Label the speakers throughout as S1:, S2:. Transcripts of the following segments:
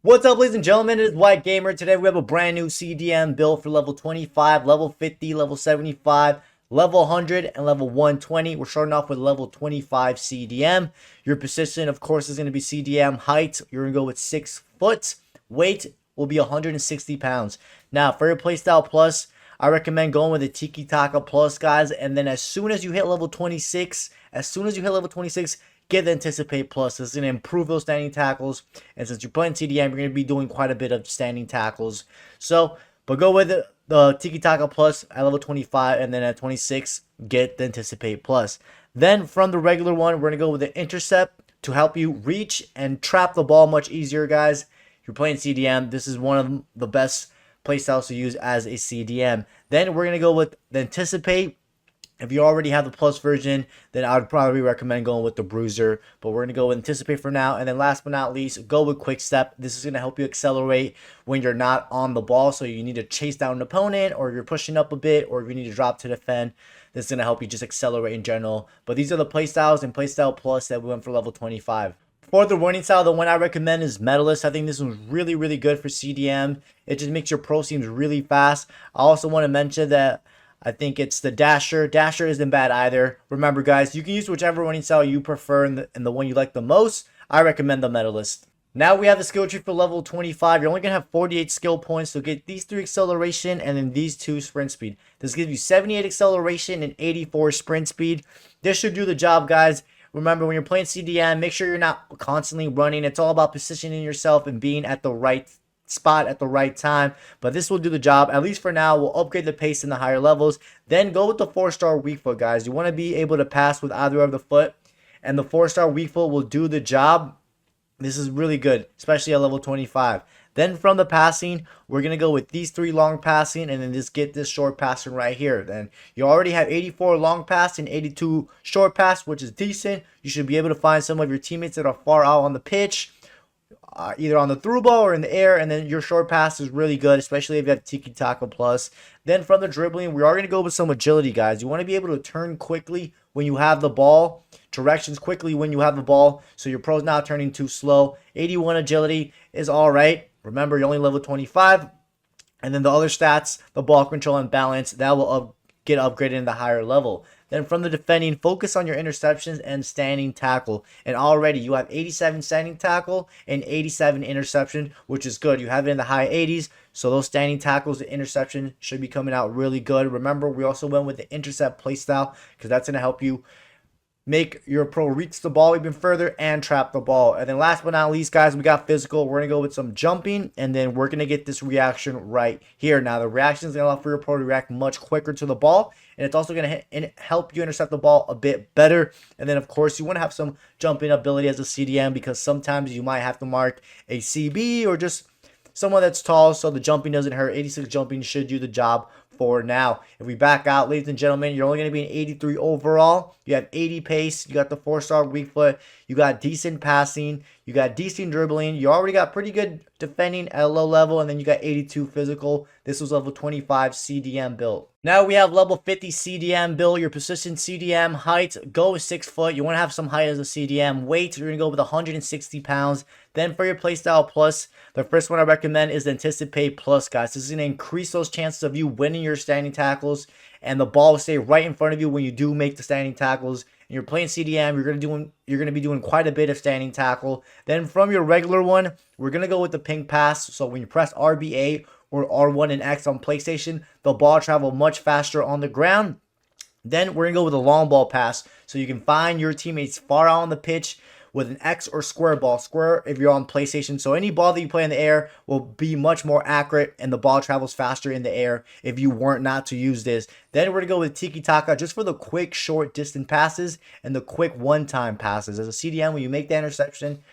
S1: What's up, ladies and gentlemen? It is White Gamer. Today we have a brand new CDM build for level 25, level 50, level 75, level 100, and level 120. We're starting off with level 25 CDM. Your position, of course, is going to be CDM. Height, you're going to go with 6 foot. Weight will be 160 pounds. Now, for your playstyle plus, I recommend going with a Tiki Taka plus, guys. And then as soon as you hit level 26, get the Anticipate Plus. This is going to improve those standing tackles. And since you're playing CDM, you're going to be doing quite a bit of standing tackles. But go with the Tiki Taka Plus at level 25. And then at 26, get the Anticipate Plus. Then from the regular one, we're going to go with the Intercept to help you reach and trap the ball much easier, guys. If you're playing CDM, this is one of the best playstyles to use as a CDM. Then we're going to go with the Anticipate. If you already have the plus version, then I would probably recommend going with the Bruiser. But we're going to go with Anticipate for now. And then last but not least, go with Quick Step. This is going to help you accelerate when you're not on the ball. So you need to chase down an opponent, or you're pushing up a bit, or if you need to drop to defend. This is going to help you just accelerate in general. But these are the playstyles and playstyle plus that we went for level 25. For the running style, the one I recommend is Medalist. I think this one's really, really good for CDM. It just makes your pro teams really fast. I also want to mention that I think it's the Dasher. Dasher isn't bad either. Remember, guys, you can use whichever running style you prefer and the one you like the most. I recommend the Medalist. Now we have the skill tree for level 25. You're only going to have 48 skill points. So get these 3 acceleration and then these 2 sprint speed. This gives you 78 acceleration and 84 sprint speed. This should do the job, guys. Remember, when you're playing CDM, make sure you're not constantly running. It's all about positioning yourself and being at the right spot at the right time. But this will do the job, at least for now. We'll upgrade the pace in the higher levels. Then go with the 4-star weak foot, guys. You want to be able to pass with either of the foot, and the 4-star weak foot will do the job. This is really good, especially at level 25. Then from the passing, we're going to go with these 3 long passing and then just get this short passing right here. Then you already have 84 long pass and 82 short pass, which is decent. You should be able to find some of your teammates that are far out on the pitch, either on the through ball or in the air, and then your short pass is really good, especially if you have Tiki Taka Plus. Then from the dribbling, we are going to go with some agility, guys. You want to be able to turn quickly when you have the ball, directions quickly when you have the ball, so your pro's not turning too slow. 81 agility is all right. Remember, you're only level 25. And then the other stats, the ball control and balance, that will get upgraded in the higher level. Then from the defending, focus on your interceptions and standing tackle. And already you have 87 standing tackle and 87 interception, which is good. You have it in the high 80s. So those standing tackles and interception should be coming out really good. Remember, we also went with the intercept playstyle because that's going to help you make your pro reach the ball even further and trap the ball. And then last but not least, guys, we got physical. We're going to go with some jumping, and then we're going to get this reaction right here. Now, the reaction is going to allow for your pro to react much quicker to the ball, and it's also going to help you intercept the ball a bit better. And then, of course, you want to have some jumping ability as a CDM because sometimes you might have to mark a CB or just someone that's tall, so the jumping doesn't hurt. 86 jumping should do the job for now. If we back out, ladies and gentlemen, you're only going to be an 83 overall. You have 80 pace. You got the 4-star weak foot. You got decent passing. You got decent dribbling. You already got pretty good defending at a low level. And then you got 82 physical. This was level 25 CDM build. Now we have level 50 CDM build. Your position CDM height, go with 6 foot. You want to have some height as a CDM. Weight, you're going to go with 160 pounds. Then for your playstyle plus, the first one I recommend is the Anticipate Plus, guys. This is going to increase those chances of you winning your standing tackles, and the ball will stay right in front of you when you do make the standing tackles. And you're playing CDM, you're going to be doing quite a bit of standing tackle. Then from your regular one, we're going to go with the ping pass. So when you press RB8 or R1 and X on PlayStation, the ball travel much faster on the ground. Then we're going to go with a long ball pass, so you can find your teammates far out on the pitch with an X or square ball. Square if you're on PlayStation. So any ball that you play in the air will be much more accurate, and the ball travels faster in the air if you weren't not to use this. Then we're going to go with Tiki Taka just for the quick short distance passes and the quick one-time passes. As a CDM, when you make the interception,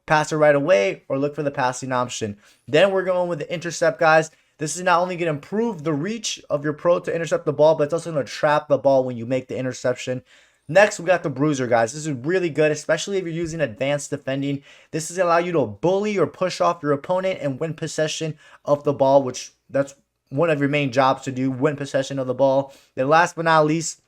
S1: pass it right away or look for the passing option. Then we're going with the intercept, guys. This is not only going to improve the reach of your pro to intercept the ball, but it's also going to trap the ball when you make the interception. Next, we got the Bruiser, guys. This is really good, especially if you're using advanced defending. This is going to allow you to bully or push off your opponent and win possession of the ball, which that's one of your main jobs to do, win possession of the ball. Then last but not least,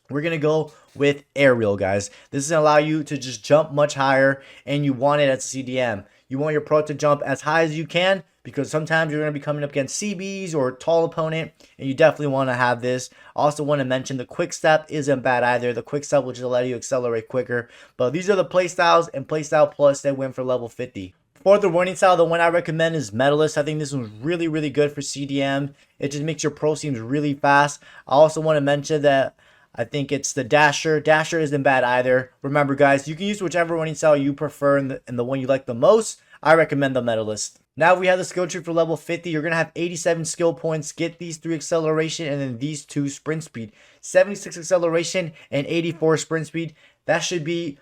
S1: we're going to go with aerial, guys. This is going to allow you to just jump much higher, and you want it as a CDM. You want your pro to jump as high as you can because sometimes you're going to be coming up against CBs or a tall opponent, and you definitely want to have this. I also want to mention the quick step isn't bad either. The quick step will just let you accelerate quicker. But these are the playstyles and playstyle plus that win for level 50. For the running style, the one I recommend is Medalist. I think this one's really, really good for CDM. It just makes your pro seems really fast. I also want to mention that I think it's the Dasher. Dasher isn't bad either. Remember, guys, you can use whichever running style you prefer and the one you like the most. I recommend the Medalist. Now we have the skill tree for level 50. You're going to have 87 skill points. Get these 3 acceleration and then these 2 sprint speed. 76 acceleration and 84 sprint speed. That should be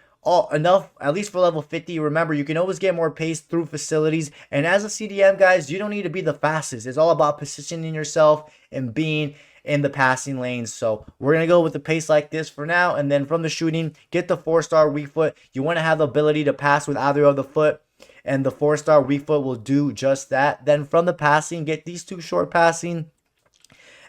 S1: enough, at least for level 50. Remember, you can always get more pace through facilities. And as a CDM, guys, you don't need to be the fastest. It's all about positioning yourself and being in the passing lanes. So we're going to go with the pace like this for now. And then from the shooting, get the 4-star weak foot. You want to have the ability to pass with either of the foot, and the 4-star weak foot will do just that. Then from the passing, get these 2 short passing,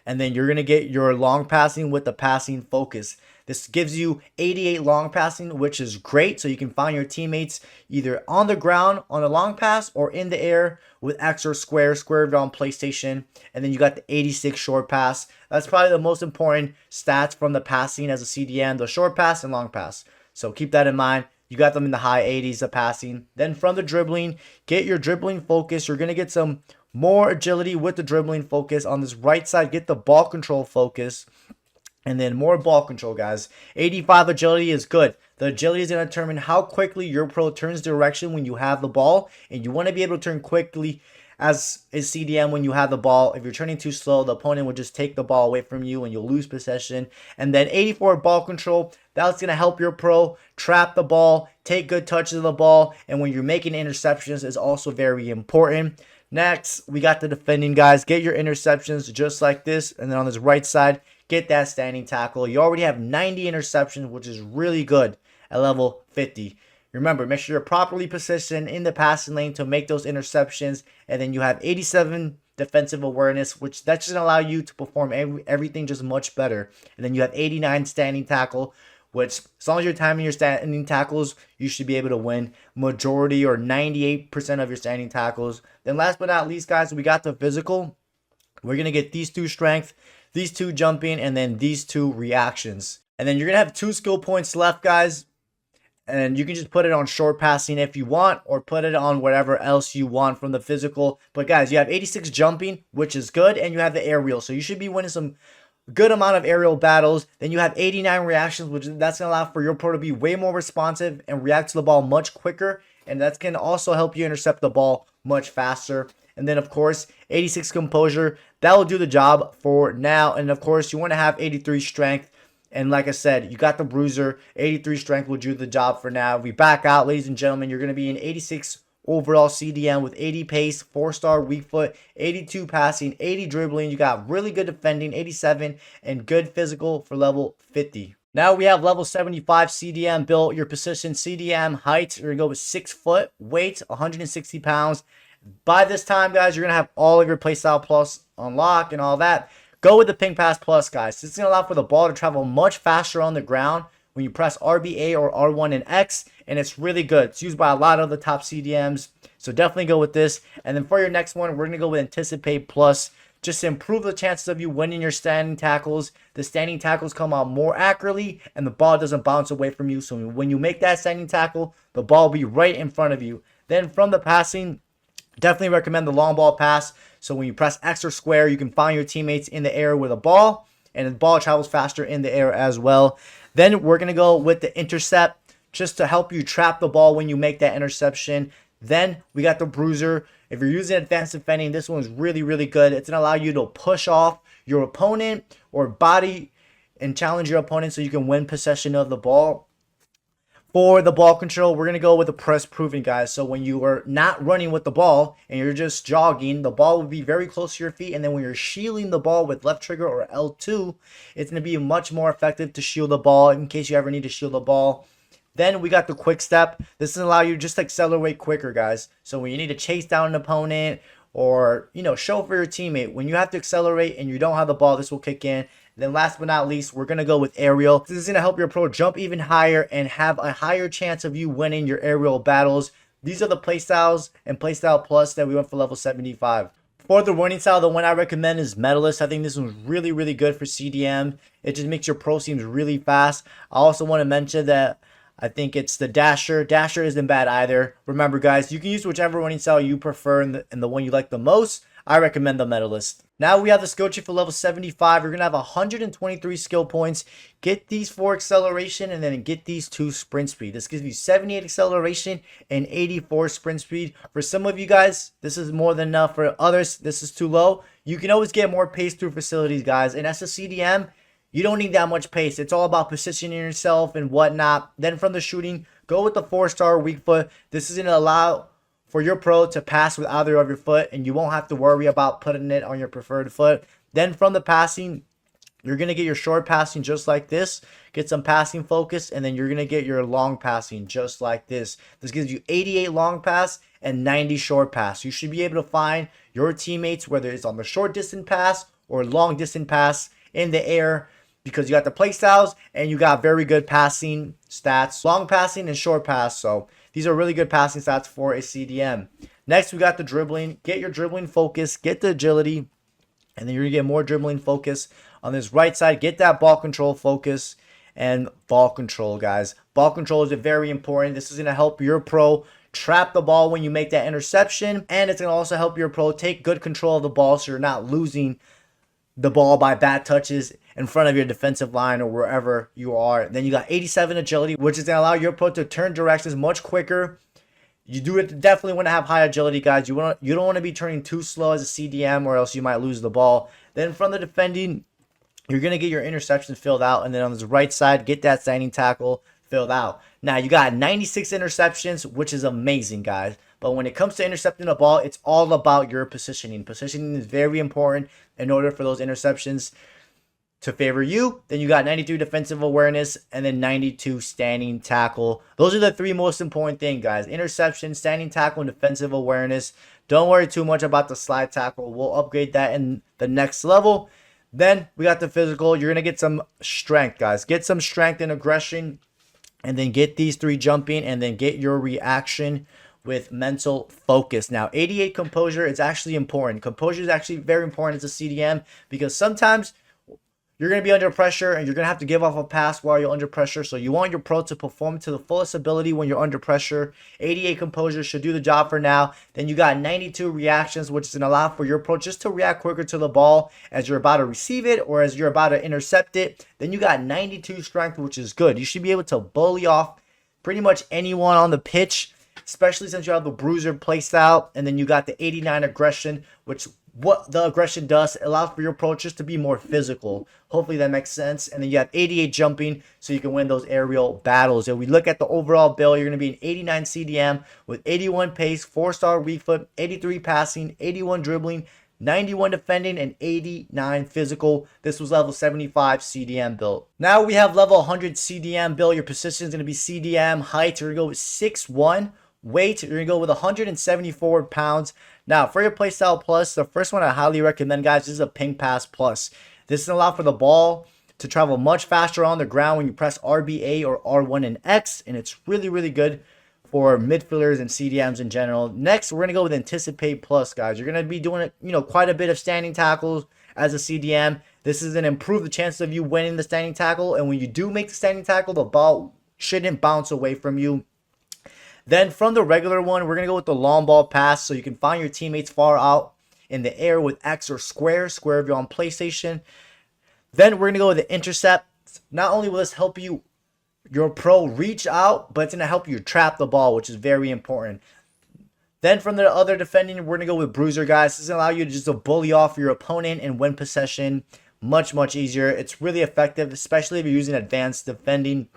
S1: and then you're going to get your long passing with the passing focus. This gives you 88 long passing, which is great. So you can find your teammates either on the ground on a long pass or in the air with X or square on PlayStation. And then you got the 86 short pass. That's probably the most important stats from the passing as a CDM, the short pass and long pass. So keep that in mind. You got them in the high 80s of passing. Then from the dribbling, get your dribbling focus. You're going to get some more agility with the dribbling focus. On this right side, get the ball control focus. And then more ball control, guys. 85 agility is good. The agility is going to determine how quickly your pro turns direction when you have the ball. And you want to be able to turn quickly as a CDM when you have the ball. If you're turning too slow, the opponent will just take the ball away from you and you'll lose possession. And then 84 ball control. That's going to help your pro trap the ball, take good touches of the ball. And when you're making interceptions is also very important. Next, we got the defending, guys. Get your interceptions just like this. And then on this right side, get that standing tackle. You already have 90 interceptions, which is really good at level 50. Remember, make sure you're properly positioned in the passing lane to make those interceptions. And then you have 87 defensive awareness, which that's just going to allow you to perform everything just much better. And then you have 89 standing tackle, which as long as you're timing your standing tackles, you should be able to win majority or 98% of your standing tackles. Then last but not least, guys, we got the physical. We're going to get these 2 strength, these 2 jumping, and then these 2 reactions. And then you're going to have 2 skill points left, guys. And you can just put it on short passing if you want, or put it on whatever else you want from the physical. But guys, you have 86 jumping, which is good, and you have the aerial. So you should be winning some good amount of aerial battles. Then you have 89 reactions, which that's going to allow for your pro to be way more responsive and react to the ball much quicker. And that's going to also help you intercept the ball much faster. And then, of course, 86 composure. That will do the job for now. And, of course, you want to have 83 strength. And like I said, you got the bruiser. 83 strength will do the job for now. If we back out, ladies and gentlemen, you're going to be an 86 overall CDM with 80 pace, 4-star weak foot, 82 passing, 80 dribbling. You got really good defending, 87, and good physical for level 50. Now we have level 75 CDM built. Your position CDM height, you're going to go with 6 foot, weight 160 pounds. By this time, guys, you're going to have all of your playstyle plus unlocked and all that. Go with the ping pass plus, guys. It's going to allow for the ball to travel much faster on the ground when you press RBA or R1 and X, and it's really good. It's used by a lot of the top CDMs, so definitely go with this. And then for your next one, we're going to go with Anticipate Plus, just to improve the chances of you winning your standing tackles. The standing tackles come out more accurately, and the ball doesn't bounce away from you. So when you make that standing tackle, the ball will be right in front of you. Then from the passing, definitely recommend the long ball pass. So when you press X or square, you can find your teammates in the air with a ball, and the ball travels faster in the air as well. Then we're going to go with the intercept, just to help you trap the ball when you make that interception. Then we got the bruiser. If you're using advanced defending, this one's really, really good. It's going to allow you to push off your opponent or body and challenge your opponent so you can win possession of the ball. For the ball control, we're going to go with the press proven, guys. So when you are not running with the ball and you're just jogging, the ball will be very close to your feet. And then when you're shielding the ball with left trigger or L2, it's going to be much more effective to shield the ball in case you ever need to shield the ball. Then we got the quick step. This will allow you just to accelerate quicker, guys. So when you need to chase down an opponent or, show for your teammate, when you have to accelerate and you don't have the ball, this will kick in. Then last but not least, we're going to go with aerial. This is going to help your pro jump even higher and have a higher chance of you winning your aerial battles. These are the playstyles and playstyle plus that we went for level 75. For the running style, the one I recommend is Medalist. I think this one's really, really good for CDM. It just makes your pro seems really fast. I also want to mention that I think it's the Dasher. Dasher isn't bad either. Remember, guys, you can use whichever running style you prefer and the one you like the most. I recommend the Medalist. Now we have the skill tree for level 75. You're going to have 123 skill points. Get these 4 acceleration and then get these 2 sprint speed. This gives you 78 acceleration and 84 sprint speed. For some of you guys, this is more than enough. For others, this is too low. You can always get more pace through facilities, guys. And as a CDM, you don't need that much pace. It's all about positioning yourself and whatnot. Then from the shooting, go with the 4-star weak foot. This is going to allow for your pro to pass with either of your foot, and you won't have to worry about putting it on your preferred foot. Then from the passing, you're going to get your short passing just like this. Get some passing focus, and then you're going to get your long passing just like this. This gives you 88 long pass and 90 short pass. You should be able to find your teammates, whether it's on the short distance pass or long distance pass in the air, because you got the play styles and you got very good passing stats, long passing and short pass. So these are really good passing stats for a CDM. Next, we got the dribbling. Get your dribbling focus, get the agility, and then you're going to get more dribbling focus. On this right side, get that ball control focus and ball control, guys. Ball control is very important. This is going to help your pro trap the ball when you make that interception, and it's going to also help your pro take good control of the ball so you're not losing the ball by bad touches in front of your defensive line or wherever you are. Then you got 87 agility, which is going to allow your pro to turn directions much quicker. You definitely want to have high agility, guys. You don't want to be turning too slow as a CDM or else you might lose the ball. Then from the defending, you're going to get your interceptions filled out. And then on this right side, get that standing tackle filled out. Now, you got 96 interceptions, which is amazing, guys. But when it comes to intercepting the ball, it's all about your positioning. Positioning is very important in order for those interceptions to favor you. Then you got 93 defensive awareness and then 92 standing tackle. Those are the 3 most important things, guys. Interception, standing tackle, and defensive awareness. Don't worry too much about the slide tackle. We'll upgrade that in the next level. Then we got the physical. You're going to get some strength, guys. Get some strength and aggression. And then get these 3 jumping. And then get your reaction with mental focus. Now, 88 composure is actually important. Composure is actually very important as a CDM because sometimes you're going to be under pressure and you're going to have to give off a pass while you're under pressure. So you want your pro to perform to the fullest ability when you're under pressure. 88 composure should do the job for now. Then you got 92 reactions, which is going to allow for your pro just to react quicker to the ball as you're about to receive it or as you're about to intercept it. Then you got 92 strength, which is good. You should be able to bully off pretty much anyone on the pitch, especially since you have the bruiser playstyle. And then you got the 89 aggression, which what the aggression does, allows for your approach just to be more physical. Hopefully that makes sense. And then you have 88 jumping so you can win those aerial battles. If we look at the overall build, you're going to be an 89 CDM with 81 pace, 4-star weak foot, 83 passing, 81 dribbling, 91 defending, and 89 physical. This was level 75 CDM build. Now we have level 100 CDM build. Your position is going to be CDM. Height, you're going to go with 6'1". Weight, you're going to go with 174 pounds. Now, for your playstyle plus, the first one I highly recommend, guys, this is a ping pass plus. This is allow for the ball to travel much faster on the ground when you press RBA or R1 and X, and it's really, really good for midfielders and CDMs in general. Next, we're going to go with Anticipate Plus, guys. You're going to be doing, quite a bit of standing tackles as a CDM. This is going to improve the chances of you winning the standing tackle, and when you do make the standing tackle, the ball shouldn't bounce away from you. Then from the regular one, we're going to go with the long ball pass so you can find your teammates far out in the air with X or square if you're on PlayStation. Then we're going to go with the intercept. Not only will this help your pro reach out, but it's going to help you trap the ball, which is very important. Then from the other defending, we're going to go with bruiser, guys. This is going to allow you to just bully off your opponent and win possession much, much easier. It's really effective, especially if you're using advanced defending.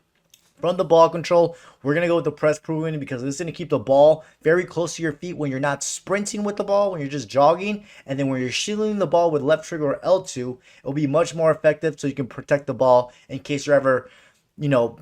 S1: From the ball control, we're going to go with the press proving because this is going to keep the ball very close to your feet when you're not sprinting with the ball, when you're just jogging. And then when you're shielding the ball with left trigger or L2, it'll be much more effective so you can protect the ball in case you're ever,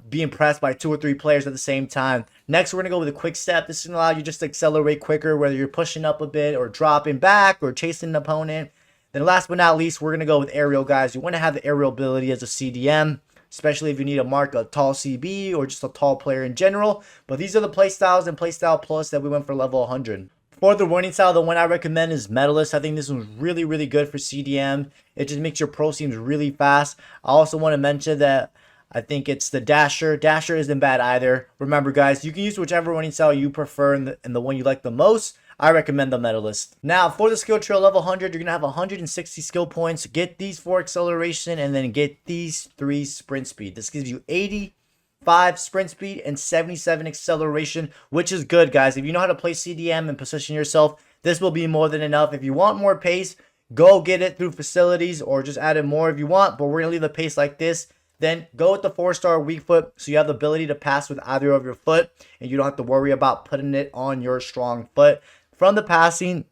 S1: being pressed by 2 or 3 players at the same time. Next, we're going to go with a quick step. This is going to allow you just to accelerate quicker, whether you're pushing up a bit or dropping back or chasing an opponent. Then last but not least, we're going to go with aerial, guys. You want to have the aerial ability as a CDM especially if you need to mark a tall CB or just a tall player in general. But these are the playstyles and playstyle plus that we went for level 100. For the running style, the one I recommend is Medalist. I think this one's really, really good for CDM. It just makes your pro seams really fast. I also want to mention that I think it's the Dasher. Dasher isn't bad either. Remember, guys, you can use whichever running style you prefer and the one you like the most. I recommend the Medalist. Now, for the skill tree level 100, you're going to have 160 skill points. Get these 4 acceleration and then get these 3 sprint speed. This gives you 85 sprint speed and 77 acceleration, which is good, guys. If you know how to play CDM and position yourself, this will be more than enough. If you want more pace, go get it through facilities or just add in more if you want, but we're going to leave the pace like this. Then go with the 4-star weak foot so you have the ability to pass with either of your foot and you don't have to worry about putting it on your strong foot. From the passing,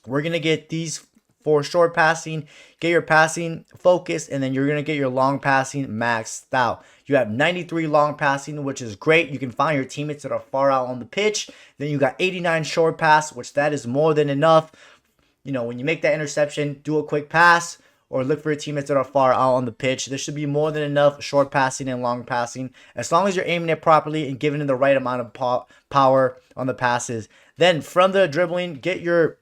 S1: we're going to get these 4 short passing, get your passing focused, and then you're going to get your long passing maxed out. You have 93 long passing, which is great. You can find your teammates that are far out on the pitch. Then you got 89 short pass, which that is more than enough. You know, when you make that interception, do a quick pass or look for your teammates that are far out on the pitch. There should be more than enough short passing and long passing, as long as you're aiming it properly and giving it the right amount of power on the passes. Then from the dribbling, get your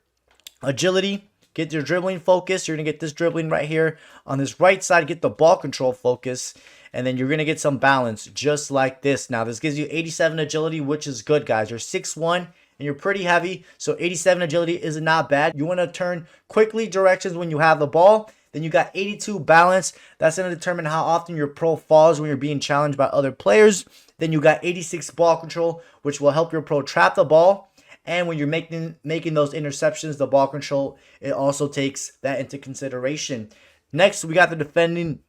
S1: agility, get your dribbling focus. You're going to get this dribbling right here. On this right side, get the ball control focus. And then you're going to get some balance just like this. Now, this gives you 87 agility, which is good, guys. You're 6'1", and you're pretty heavy, so 87 agility is not bad. You want to turn quickly directions when you have the ball. Then you got 82 balance. That's going to determine how often your pro falls when you're being challenged by other players. Then you got 86 ball control, which will help your pro trap the ball. And when you're making those interceptions, the ball control, it also takes that into consideration. Next, we got the defending.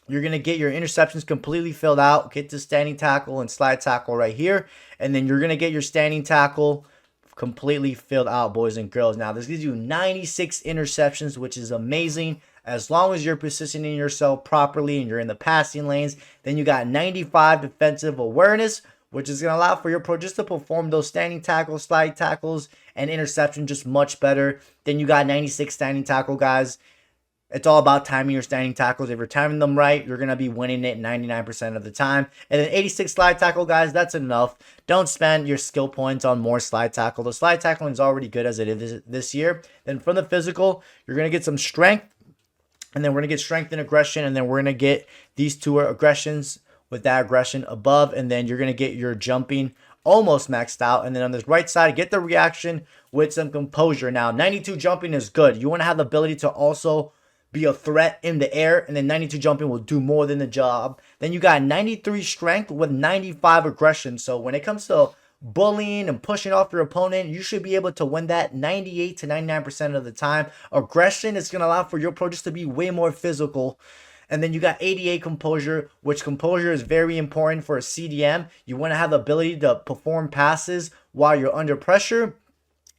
S1: You're going to get your interceptions completely filled out. Get the standing tackle and slide tackle right here. And then you're going to get your standing tackle completely filled out, boys and girls. Now, this gives you 96 interceptions, which is amazing. As long as you're positioning yourself properly and you're in the passing lanes, then you got 95 defensive awareness, which is going to allow for your pro just to perform those standing tackles, slide tackles, and interception just much better. Then you got 96 standing tackle, guys. It's all about timing your standing tackles. If you're timing them right, you're going to be winning it 99% of the time. And then 86 slide tackle, guys, that's enough. Don't spend your skill points on more slide tackle. The slide tackling is already good as it is this year. Then from the physical, you're going to get some strength. And then we're going to get strength and aggression. And then we're going to get these 2 aggressions with that aggression above. And then you're going to get your jumping almost maxed out. And then on this right side, get the reaction with some composure. Now, 92 jumping is good. You want to have the ability to also be a threat in the air, and then 92 jumping will do more than the job. Then you got 93 strength with 95 aggression. So when it comes to bullying and pushing off your opponent, you should be able to win that 98 to 99% of the time. Aggression is going to allow for your pro just to be way more physical. And then you got 88 composure, which composure is very important for a CDM. You want to have the ability to perform passes while you're under pressure.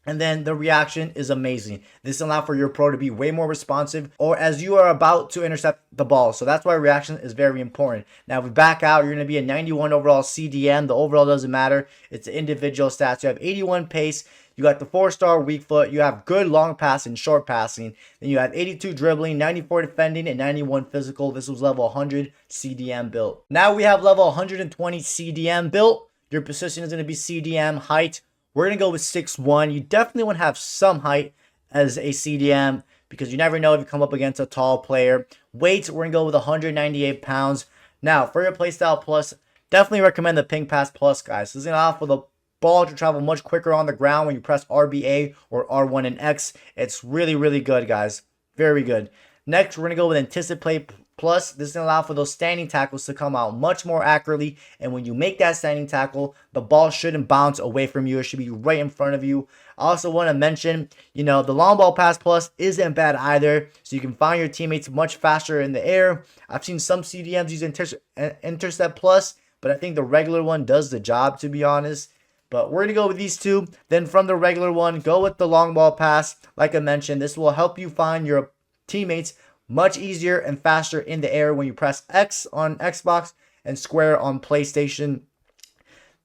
S1: And then the reaction is amazing. This allows for your pro to be way more responsive or as you are about to intercept the ball. So that's why reaction is very important. Now, if we back out, you're going to be a 91 overall CDM. The overall doesn't matter. It's the individual stats. You have 81 pace. You got the 4-star weak foot. You have good long passing, short passing. Then you have 82 dribbling, 94 defending, and 91 physical. This was level 100 CDM built. Now we have level 120 CDM built. Your position is going to be CDM height. We're going to go with 6'1". You definitely want to have some height as a CDM because you never know if you come up against a tall player. Weights, we're going to go with 198 pounds. Now, for your playstyle plus, definitely recommend the Ping Pass Plus, guys. This is going to allow for the ball to travel much quicker on the ground when you press RBA or R1 and X. It's really, really good, guys. Very good. Next, we're going to go with Anticipate Plus. This is going to allow for those standing tackles to come out much more accurately. And when you make that standing tackle, the ball shouldn't bounce away from you. It should be right in front of you. I also want to mention, the long ball pass plus isn't bad either. So you can find your teammates much faster in the air. I've seen some CDMs use Intercept Plus, but I think the regular one does the job, to be honest. But we're going to go with these 2. Then from the regular one, go with the long ball pass. Like I mentioned, this will help you find your teammates much easier and faster in the air when you press X on Xbox and square on PlayStation.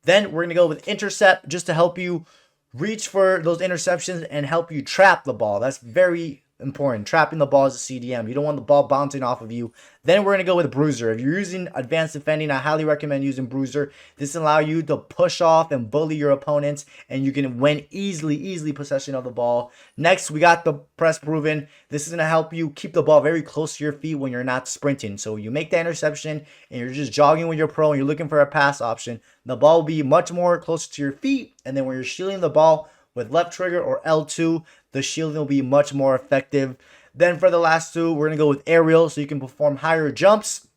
S1: Then we're going to go with Intercept just to help you reach for those interceptions and help you trap the ball. That's very important. Trapping the ball as a CDM. You don't want the ball bouncing off of you. Then we're going to go with Bruiser. If you're using advanced defending, I highly recommend using Bruiser. This will allow you to push off and bully your opponents, and you can win easily possession of the ball. Next, we got the press proven. This is going to help you keep the ball very close to your feet when you're not sprinting. So you make that interception and you're just jogging with your pro and you're looking for a pass option. The ball will be much more closer to your feet, and then when you're shielding the ball with left trigger or L2, the shielding will be much more effective. Then for the last two, we're going to go with aerial so you can perform higher jumps.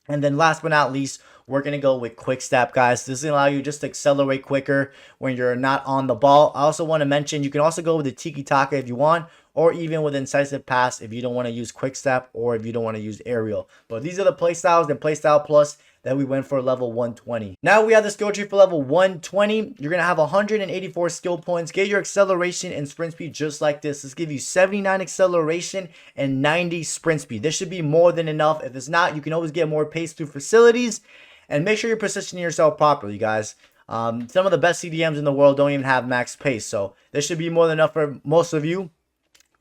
S1: And then last but not least, we're going to go with quick step, guys. This is going to allow you just to accelerate quicker when you're not on the ball. I also want to mention you can also go with the tiki taka if you want, or even with incisive pass if you don't want to use quick step or if you don't want to use aerial. But these are the playstyles and playstyle plus that we went for level 120. Now we have the skill tree for level 120. You're going to have 184 skill points. Get your acceleration and sprint speed just like this. This gives you 79 acceleration and 90 sprint speed. This should be more than enough. If it's not, you can always get more pace through facilities. And make sure you're positioning yourself properly, guys. Some of the best CDMs in the world don't even have max pace. So this should be more than enough for most of you.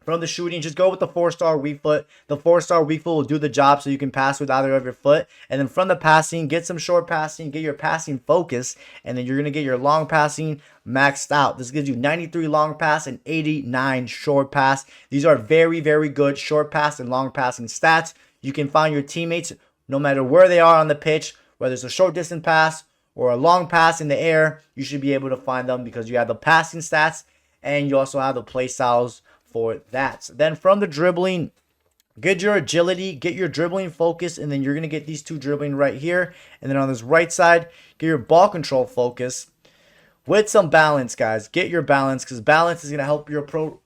S1: From the shooting, just go with the 4-star weak foot. The 4-star weak foot will do the job so you can pass with either of your foot. And then from the passing, get some short passing, get your passing focus, and then you're going to get your long passing maxed out. This gives you 93 long pass and 89 short pass. These are very good short pass and long passing stats. You can find your teammates no matter where they are on the pitch, whether it's a short distance pass or a long pass in the air. You should be able to find them because you have the passing stats and you also have the play styles for that. Then from the dribbling, get your agility, get your dribbling focus, and then you're going to get these two dribbling right here. And then on this right side, get your ball control focus with some balance, guys. Get your balance because balance is going to help your pro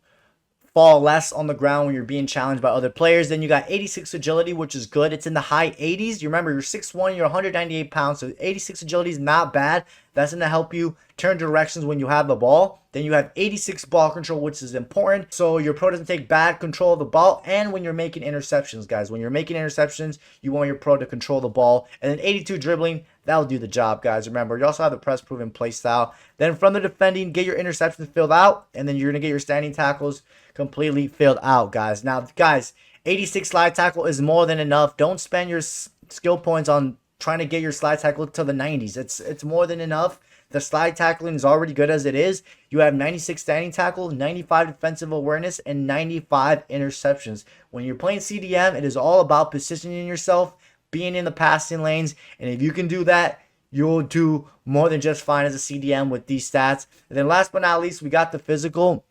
S1: fall less on the ground when you're being challenged by other players. Then you got 86 agility, which is good. It's in the high 80s. You remember, you're 6'1", you're 198 pounds, so 86 agility is not bad. That's going to help you turn directions when you have the ball. Then you have 86 ball control, which is important. So your pro doesn't take bad control of the ball. And when you're making interceptions, guys, when you're making interceptions, you want your pro to control the ball. And then 82 dribbling, that'll do the job, guys. Remember, you also have the press proven play style. Then from the defending, get your interceptions filled out. And then you're going to get your standing tackles completely filled out, guys. Now, guys, 86 slide tackle is more than enough. Don't spend your skill points on trying to get your slide tackle to the 90s. It's more than enough. The slide tackling is already good as it is. You have 96 standing tackle, 95 defensive awareness, and 95 interceptions. When you're playing CDM, it is all about positioning yourself, being in the passing lanes, and if you can do that, you'll do more than just fine as a CDM with these stats. And then last but not least, we got the physical.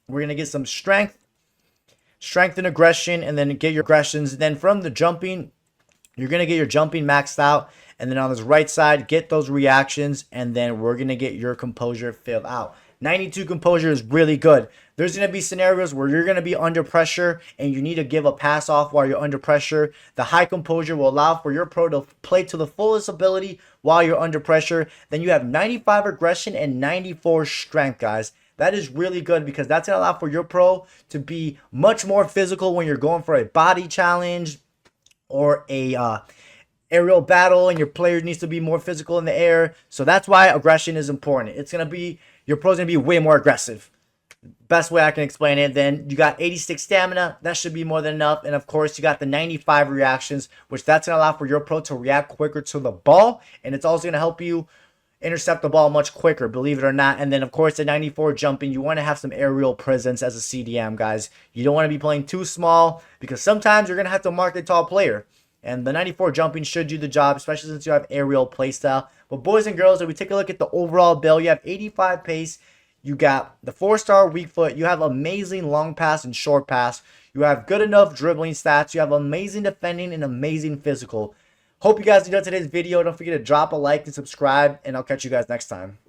S1: We're going to get some strength and aggression, and then get your aggressions. Then from the jumping, you're going to get your jumping maxed out. And then on this right side, get those reactions. And then we're going to get your composure filled out. 92 composure is really good. There's going to be scenarios where you're going to be under pressure and you need to give a pass off while you're under pressure. The high composure will allow for your pro to play to the fullest ability while you're under pressure. Then you have 95 aggression and 94 strength, guys. That is really good because that's going to allow for your pro to be much more physical when you're going for a body challenge or a aerial battle, and your player needs to be more physical in the air. So that's why aggression is important. It's going to be, your pro's going to be way more aggressive. Best way I can explain it. Then you got 86 stamina. That should be more than enough. And of course, you got the 95 reactions, which that's going to allow for your pro to react quicker to the ball. And it's also going to help you intercept the ball much quicker, believe it or not. And then, of course, the 94 jumping, you want to have some aerial presence as a CDM, guys. You don't want to be playing too small because sometimes you're going to have to mark a tall player. And the 94 jumping should do the job, especially since you have aerial playstyle. But boys and girls, if we take a look at the overall build, you have 85 pace. You got the 4-star weak foot. You have amazing long pass and short pass. You have good enough dribbling stats. You have amazing defending and amazing physical. Hope you guys enjoyed today's video. Don't forget to drop a like and subscribe, and I'll catch you guys next time.